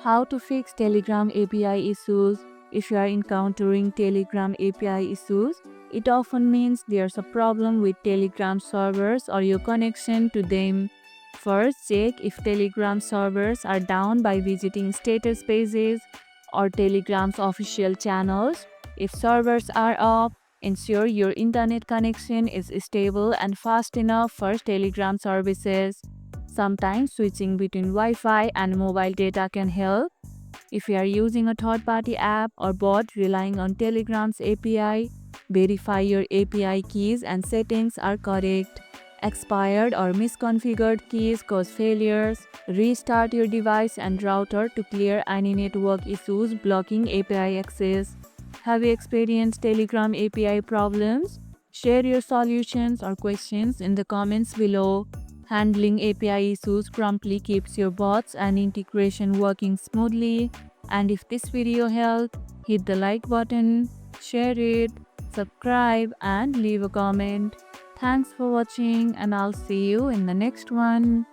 How to fix Telegram API issues. If you are encountering Telegram API issues, it often means there's a problem with Telegram servers or your connection to them. First, check if Telegram servers are down by visiting status pages or Telegram's official channels. If servers are up, ensure your internet connection is stable and fast enough for Telegram services. Sometimes switching between Wi-Fi and mobile data can help. If you are using a third-party app or bot relying on Telegram's API, verify your API keys and settings are correct. Expired or misconfigured keys cause failures. Restart your device and router to clear any network issues blocking API access. Have you experienced Telegram API problems? Share your solutions or questions in the comments below. Handling API issues promptly keeps your bots and integration working smoothly. And if this video helped, hit the like button, share it, subscribe, and leave a comment. Thanks for watching, and I'll see you in the next one.